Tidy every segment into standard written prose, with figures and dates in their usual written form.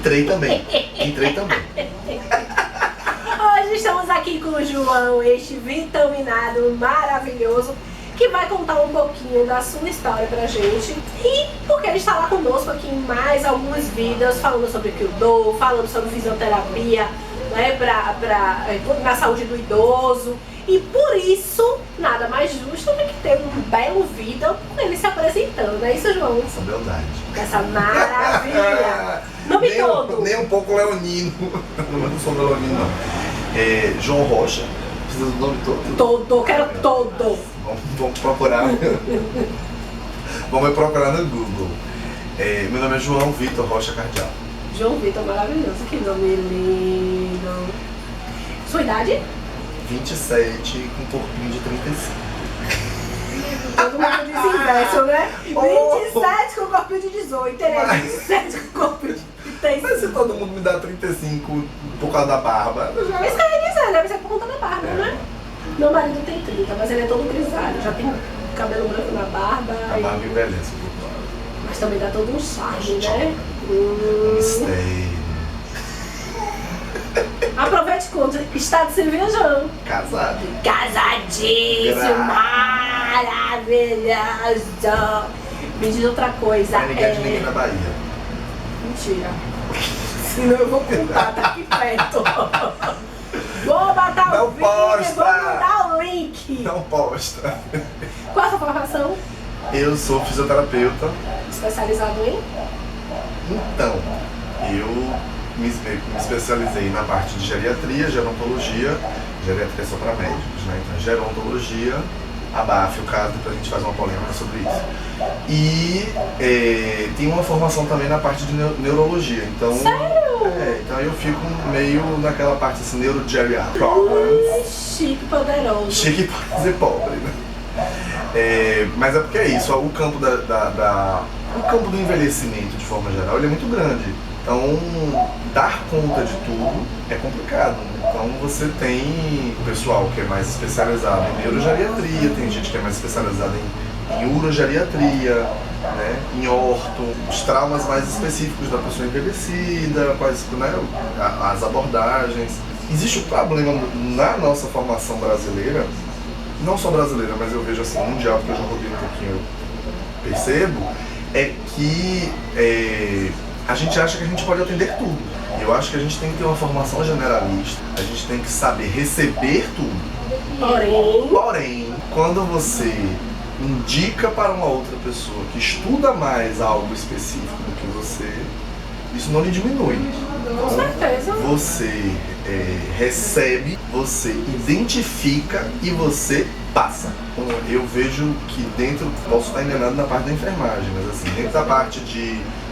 Entrei também. Hoje estamos aqui com o João, este vitaminado maravilhoso, que vai contar um pouquinho da sua história pra gente. E porque ele está lá conosco aqui em mais alguns vídeos, falando sobre Kyudo, falando sobre fisioterapia, né, na saúde do idoso. E por isso, nada mais justo do que ter um belo vídeo com ele se apresentando, não é isso, João? Essa beldade. Essa maravilha. Nome todo. Nem um pouco leonino. Não sou leonino, não. João Rocha. Precisa do nome todo? Todo, quero todo. Vamos procurar. Vamos procurar no Google. Meu nome é João Vitor Rocha Cardial. João Vitor, maravilhoso. Que nome lindo. Sua idade? 27 com um corpinho de 35. Todo mundo diz inverso, né? 27 com corpinho de 18, ele é 27 com corpinho de 35. Mas se todo mundo me dá 35 por causa da barba, eu já... Isso que eu ia dizer, deve ser por conta da barba, né? Meu marido tem 30, mas ele é todo grisalho, já tem cabelo branco na barba. A barba envelhece um pouco. Mas também dá todo um charme, né? Mistério. Aproveite e conta, estado civil, João? Casado. Casadíssimo, maravilhoso. Me diz outra coisa. Mas ninguém é de ninguém na Bahia. Mentira. Senão eu vou contar, tá aqui perto. Vou botar Não o vídeo, posta. vou mandar o link. Não posta. Qual a sua formação? Eu sou fisioterapeuta. Especializado em? Então, eu me especializei na parte de geriatria, gerontologia. Geriatria é só para médicos, né? Então, gerontologia, abafe o caso, depois a gente faz uma polêmica sobre isso. E tem uma formação também na parte de neurologia. Então, sério? Então eu fico meio naquela parte assim, neurogeriatric. Chique, poderoso. Chique e pobre, né? Mas é porque é isso, o campo o campo do envelhecimento de forma geral ele é muito grande. Então, dar conta de tudo é complicado. Então, você tem o pessoal que é mais especializado em neurogeriatria, tem gente que é mais especializada em urogeriatria, né, em orto, os traumas mais específicos da pessoa envelhecida, quais, né, as abordagens. Existe um problema na nossa formação brasileira, não só brasileira, mas eu vejo assim, mundial, porque eu já rodei um pouquinho, eu percebo, é que a gente acha que a gente pode atender tudo. Eu acho que a gente tem que ter uma formação generalista, a gente tem que saber receber tudo. Porém, quando você indica para uma outra pessoa que estuda mais algo específico do que você, isso não lhe diminui. Com certeza. Você recebe, você identifica e você passa. Eu vejo que dentro, posso estar enganado na parte da enfermagem, mas assim, dentro da parte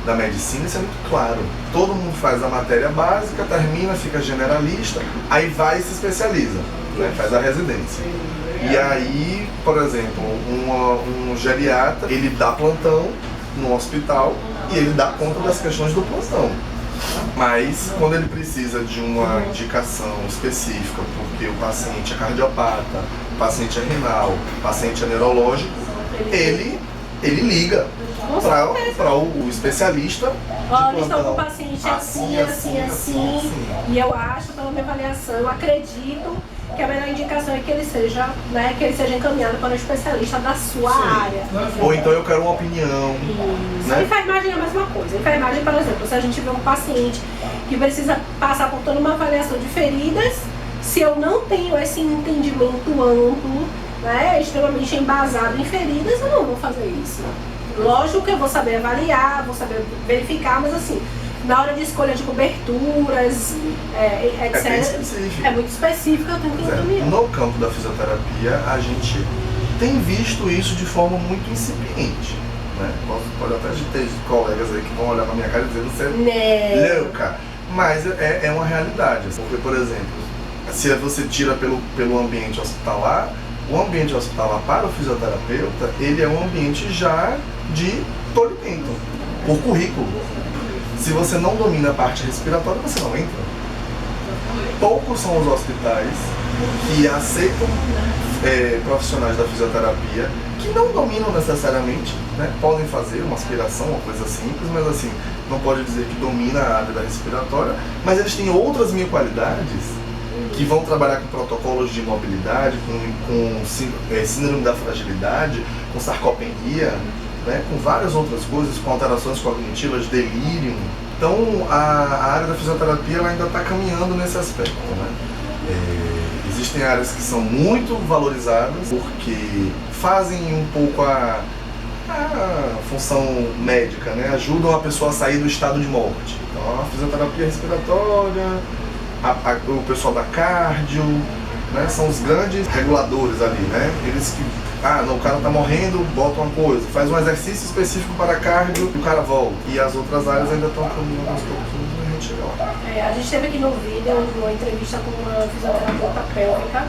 da medicina isso é muito claro. Todo mundo faz a matéria básica, termina, fica generalista, aí vai e se especializa, né? Faz a residência. E aí, por exemplo, um geriatra, ele dá plantão no hospital e ele dá conta das questões do plantão. Mas quando ele precisa de uma indicação específica, porque o paciente é cardiopata, o paciente é renal, o paciente é neurológico, ele liga para o especialista. Olha, estou com o paciente assim. E eu acho, pela minha avaliação, eu acredito que a melhor indicação é que ele seja, né, encaminhado para um especialista da sua área. Ou então eu quero uma opinião. Isso. Né? A enfermagem é a mesma coisa. A enfermagem, por exemplo, se a gente vê um paciente que precisa passar por toda uma avaliação de feridas, se eu não tenho esse entendimento amplo, né, extremamente embasado em feridas, eu não vou fazer isso. Lógico que eu vou saber avaliar, vou saber verificar, mas assim, na hora de escolha de coberturas, etc. É muito específico, eu tenho que encaminhar. No campo da fisioterapia, a gente tem visto isso de forma muito incipiente. Né? Pode até ter colegas aí que vão olhar pra minha cara e dizer, você é louca. Mas é uma realidade. Porque, por exemplo, se você tira pelo ambiente hospitalar, o ambiente hospitalar para o fisioterapeuta, ele é um ambiente já de polimento, por currículo. Se você não domina a parte respiratória, você não entra. Poucos são os hospitais que aceitam profissionais da fisioterapia que não dominam necessariamente, né? Podem fazer uma aspiração, uma coisa simples, mas assim, não pode dizer que domina a área da respiratória, mas eles têm outras mil qualidades que vão trabalhar com protocolos de mobilidade, com síndrome da fragilidade, com sarcopenia, né? Com várias outras coisas, com alterações cognitivas, delírio. Então a área da fisioterapia ela ainda está caminhando nesse aspecto, né? Existem áreas que são muito valorizadas porque fazem um pouco a função médica, né? Ajudam a pessoa a sair do estado de morte. Então a fisioterapia respiratória, o pessoal da cardio, né? São os grandes reguladores ali, né? Eles que, não, o cara tá morrendo, bota uma coisa, faz um exercício específico para cardio e o cara volta. E as outras áreas ainda estão caminhando aos pouquinhos e a gente chega lá. A gente teve aqui no vídeo uma entrevista com uma fisioterapeuta pélvica,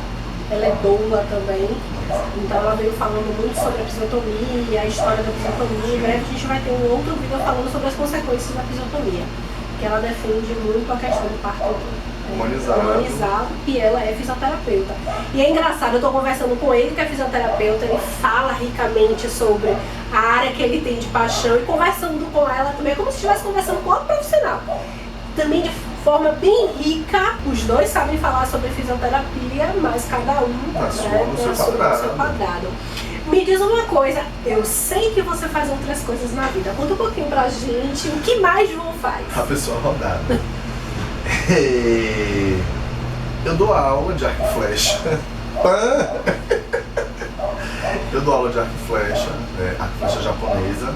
ela é doula também, então ela veio falando muito sobre a episiotomia, a história da episiotomia. Em breve a gente vai ter um outro vídeo falando sobre as consequências da episiotomia, que ela defende muito a questão do parto humanizado, e ela é fisioterapeuta. E é engraçado, eu estou conversando com ele, que é fisioterapeuta, ele fala ricamente sobre a área que ele tem de paixão, e conversando com ela também, é como se estivesse conversando com outro profissional. Também de forma bem rica, os dois sabem falar sobre fisioterapia, mas cada um no seu quadrado. Me diz uma coisa, eu sei que você faz outras coisas na vida, conta um pouquinho pra gente, o que mais João faz? A pessoa rodada. Eu dou aula de arco e flecha. Eu dou aula de arco e flecha japonesa.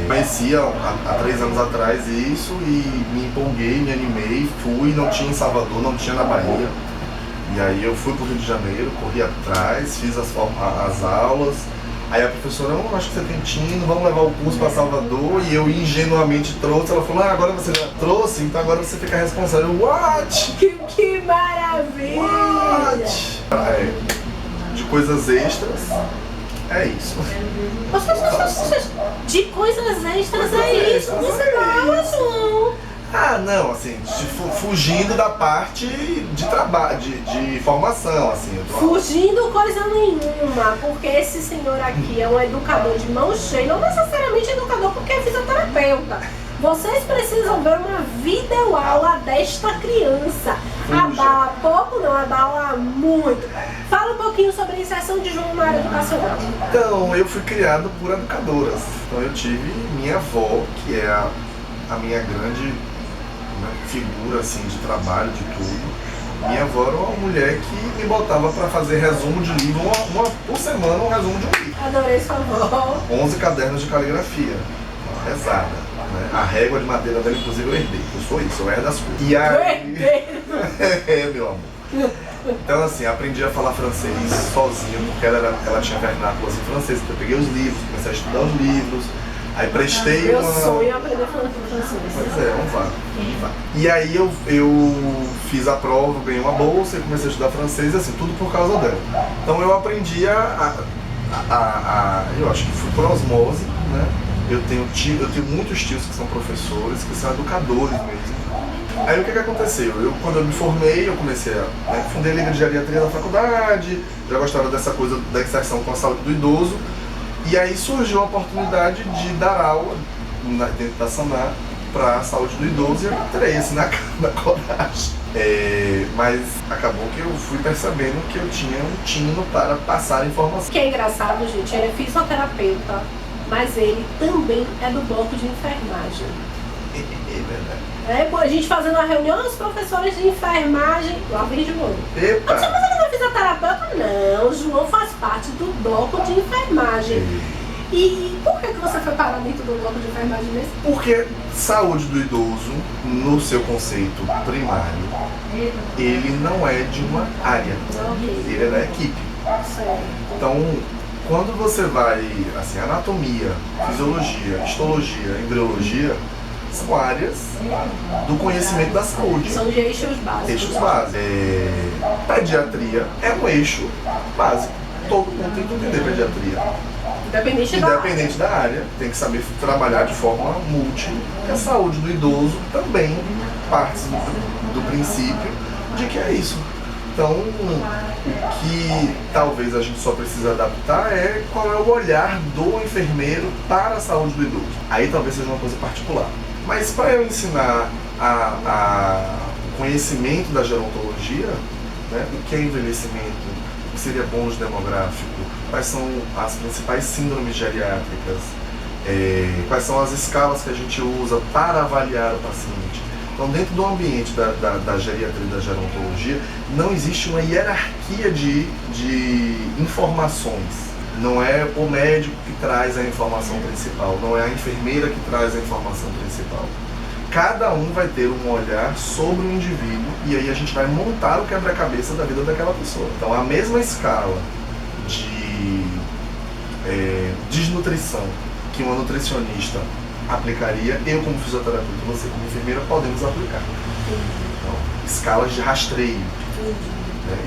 Conhecia há 3 anos atrás isso e me empolguei, me animei, fui, não tinha em Salvador, não tinha na Bahia. E aí eu fui pro Rio de Janeiro, corri atrás, fiz as aulas. Aí a professora, acho que você tem tino, vamos levar o curso para Salvador. E eu ingenuamente trouxe, ela falou, agora você já trouxe, então agora você fica responsável. What? Que maravilha! What? De coisas extras, é isso. De coisas extras é isso, você dá aula, João. Não, assim, fugindo da parte de trabalho, de formação, assim. Fugindo coisa nenhuma, porque esse senhor aqui é um educador de mão cheia, não necessariamente educador porque é fisioterapeuta. Vocês precisam ver uma videoaula desta criança. Abala pouco, não, abala muito. Fala um pouquinho sobre a inserção de João na área educacional. Então, eu fui criado por educadoras. Então eu tive minha avó, que é a minha grande figura assim de trabalho, de tudo. Minha avó era uma mulher que me botava para fazer resumo de livro, uma por semana, um resumo de um livro. Adorei sua avó. 11 cadernos de caligrafia, pesada, né? A régua de madeira dela, inclusive, eu herdei. Eu sou isso, eu herdo das coisas. E aí... meu amor. Então assim, aprendi a falar francês sozinho, porque ela tinha vernáculos em francês. Então eu peguei os livros, comecei a estudar os livros. Aí prestei Meu sonho é aprender francês. Pois é, vamos lá. E aí eu fiz a prova, ganhei uma bolsa e comecei a estudar francês, assim, tudo por causa dela. Então eu aprendi eu acho que fui por osmose, né? Eu tenho muitos tios que são professores, que são educadores mesmo. Aí o que aconteceu? Quando eu me formei, eu comecei fundei a Liga de Geriatria da faculdade, já gostava dessa coisa da inserção com a saúde do idoso. E aí surgiu a oportunidade de dar aula dentro da Sanar para a saúde do idoso e eu entrei assim na coragem. Mas acabou que eu fui percebendo que eu tinha um tino para passar informação. O que é engraçado, gente, ele é fisioterapeuta, mas ele também é do bloco de enfermagem. É verdade. A gente fazendo uma reunião, os professores de enfermagem, lá vem João. Epa! Mas ele não é fisioterapeuta? Não, o João faz parte do bloco de enfermagem. E por que você foi parar dentro do bloco de enfermagem mesmo? Porque saúde do idoso, no seu conceito primário, ele não é de uma área, ele é da equipe. Certo. Então, quando você vai, assim, anatomia, fisiologia, histologia, embriologia, são áreas do conhecimento da saúde. São de eixos básicos. Eixos básicos. Pediatria é um eixo básico. Todo mundo tem que entender pediatria. Independente da área, tem que saber trabalhar de forma múltipla. E a saúde do idoso também parte do princípio de que é isso. Então, o que talvez a gente só precisa adaptar é qual é o olhar do enfermeiro para a saúde do idoso. Aí talvez seja uma coisa particular. Mas para eu ensinar o conhecimento da gerontologia, né, o que é envelhecimento, o que seria bônus demográfico, quais são as principais síndromes geriátricas, quais são as escalas que a gente usa para avaliar o paciente. Então, dentro do ambiente da geriatria e da gerontologia, não existe uma hierarquia de informações. Não é o médico que traz a informação principal, não é a enfermeira que traz a informação principal. Cada um vai ter um olhar sobre o indivíduo e aí a gente vai montar o quebra-cabeça da vida daquela pessoa. Então, a mesma escala de desnutrição que uma nutricionista aplicaria, eu como fisioterapeuta, você como enfermeira, podemos aplicar. Então, escalas de rastreio.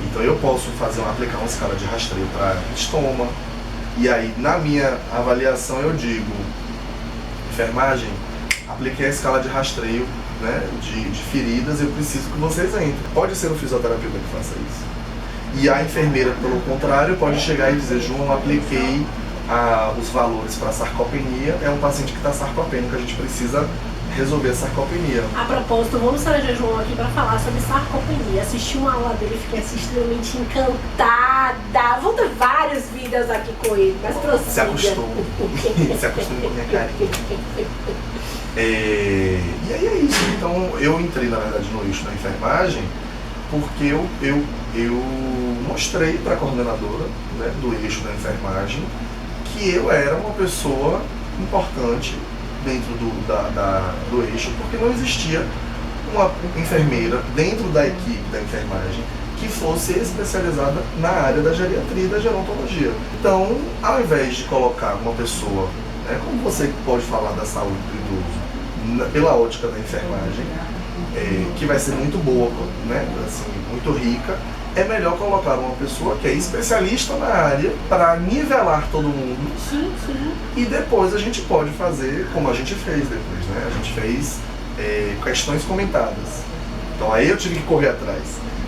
Então eu posso aplicar uma escala de rastreio para estômago, e aí na minha avaliação eu digo, enfermagem, apliquei a escala de rastreio, né, de feridas, eu preciso que vocês entrem. Pode ser o fisioterapeuta que faça isso. E a enfermeira, pelo contrário, pode chegar e dizer, João, apliquei os valores para sarcopenia, é um paciente que está sarcopênico, a gente precisa resolver a sarcopenia. A propósito, vamos trazer João aqui para falar sobre sarcopenia. Assisti uma aula dele, fiquei extremamente encantada. Vou ter vários vídeos aqui com ele, mas prossiga. Se acostuma. Se acostuma com a minha carinha. E aí é isso. Então eu entrei, na verdade, no eixo da enfermagem porque eu mostrei para a coordenadora, né, do eixo da enfermagem que eu era uma pessoa importante dentro do eixo, porque não existia uma enfermeira dentro da equipe da enfermagem que fosse especializada na área da geriatria e da gerontologia. Então, ao invés de colocar uma pessoa, né, como você pode falar da saúde do idoso, pela ótica da enfermagem, que vai ser muito boa, né, assim, muito rica, é melhor colocar uma pessoa que é especialista na área para nivelar todo mundo. Sim, sim. E depois a gente pode fazer como a gente fez depois, né? A gente fez questões comentadas. Então aí eu tive que correr atrás,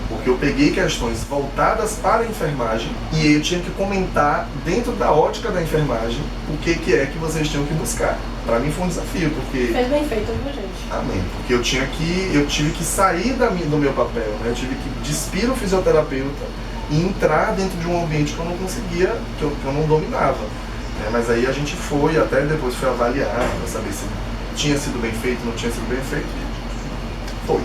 porque eu peguei questões voltadas para a enfermagem e eu tinha que comentar dentro da ótica da enfermagem o que é que vocês tinham que buscar. Para mim foi um desafio, porque... Fez bem feito, viu, gente? Amém. Porque eu tive que sair do meu papel, né? Eu tive que despir o fisioterapeuta e entrar dentro de um ambiente que eu não conseguia, que eu não dominava. Né? Mas aí a gente foi, até depois foi avaliar, para saber se tinha sido bem feito, não tinha sido bem feito. Foi.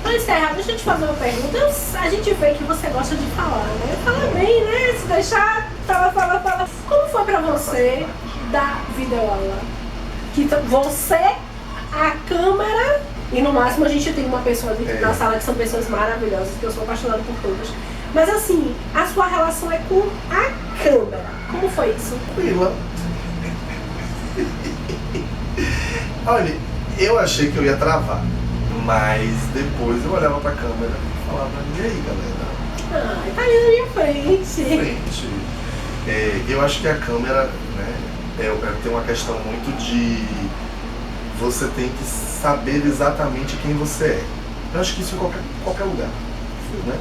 Para encerrar, deixa eu te fazer uma pergunta. A gente vê que você gosta de falar, né? Fala bem, né? Se deixar, fala. Como foi para você dar videoaula? Que você, a câmera, e no máximo a gente tem uma pessoa ali na sala que são pessoas maravilhosas, que eu sou apaixonada por todas. Mas assim, a sua relação é com a câmera. Como foi isso? Tranquila. Olha, eu achei que eu ia travar, mas depois eu olhava pra câmera e falava, e aí, galera? Ah, tá ali na minha frente. Eu acho que a câmera, né, tem uma questão muito de você tem que saber exatamente quem você é. Eu acho que isso em qualquer lugar, né?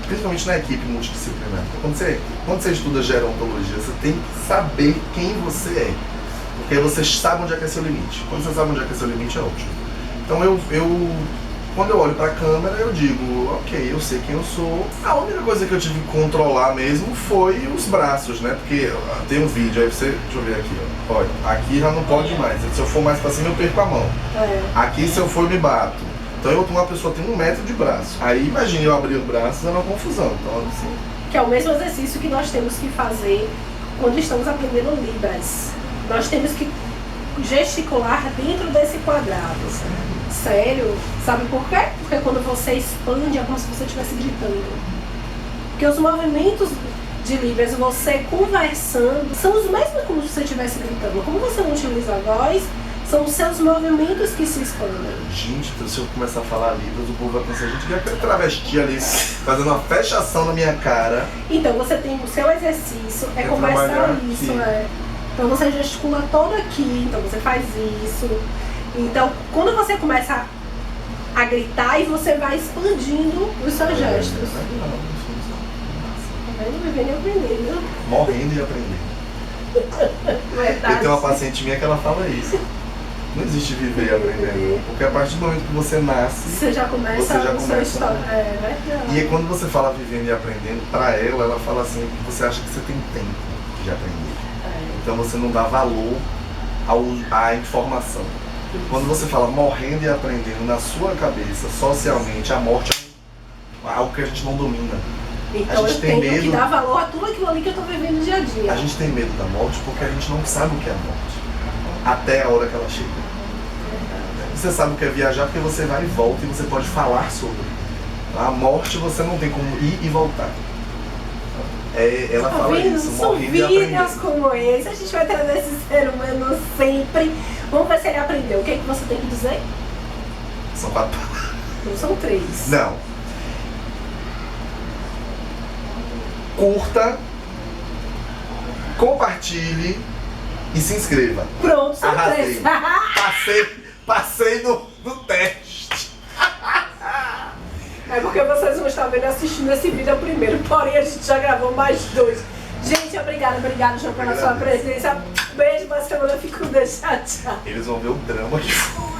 Principalmente na equipe multidisciplinar. Quando você estuda gerontologia, você tem que saber quem você é, porque aí você sabe onde é que é seu limite. Quando você sabe onde é que é seu limite, é ótimo. Então quando eu olho para a câmera, eu digo, ok, eu sei quem eu sou. A única coisa que eu tive que controlar mesmo foi os braços, né? Porque tem um vídeo, aí deixa eu ver aqui, ó. Olha, aqui já não pode mais. Se eu for mais para cima, eu perco a mão. Aqui, se eu for, eu me bato. Então uma pessoa tem 1 metro de braço. Aí imagine eu abrir os braços, é uma confusão. Então, assim... Que é o mesmo exercício que nós temos que fazer quando estamos aprendendo Libras. Nós temos que gesticular dentro desse quadrado. Sério? Sabe por quê? Porque quando você expande é como se você estivesse gritando. Porque os movimentos de Libras, você conversando, são os mesmos como se você estivesse gritando. Como você não utiliza a voz, são os seus movimentos que se expandem. Gente, então se eu começar a falar Libras, o povo vai pensar, gente, que é aquele travesti ali fazendo uma fechação na minha cara. Então você tem o seu exercício, é conversar isso, Então você gesticula todo aqui, então você faz isso. Então, quando você começa a gritar e você vai expandindo os seus gestos. Tá vendo? Vivendo e aprendendo. Morrendo e aprendendo. Verdade. Eu tenho uma paciente minha que ela fala isso. Não existe viver e aprendendo. Porque a partir do momento que você nasce, você já começa a sua história. É verdade. E aí, quando você fala vivendo e aprendendo, pra ela fala assim que você acha que você tem tempo de aprender. Então você não dá valor à informação. Quando você fala morrendo e aprendendo, na sua cabeça, socialmente, a morte é algo que a gente não domina. Então eu tenho que dar valor a tudo aquilo ali que eu tô vivendo no dia a dia. A gente tem medo da morte porque a gente não sabe o que é a morte. Até a hora que ela chega. Você sabe o que é viajar porque você vai e volta e você pode falar sobre. A morte você não tem como ir e voltar. Ela fala isso, morrendo e aprendendo. São vídeos como esse, a gente vai trazer esse ser humano sempre. Vamos ver se ele aprendeu. O que é que você tem que dizer? São 4 palavras. Não são 3. Não. Curta, compartilhe e se inscreva. Pronto, são Arrasei. 3. Passei no teste. É porque vocês vão estar vendo assistindo esse vídeo primeiro, porém a gente já gravou mais 2. Gente, obrigado, João, pela sua presença. Beijo, mas semana fico com Deus. Tchau, tchau. Eles vão ver o drama que foi.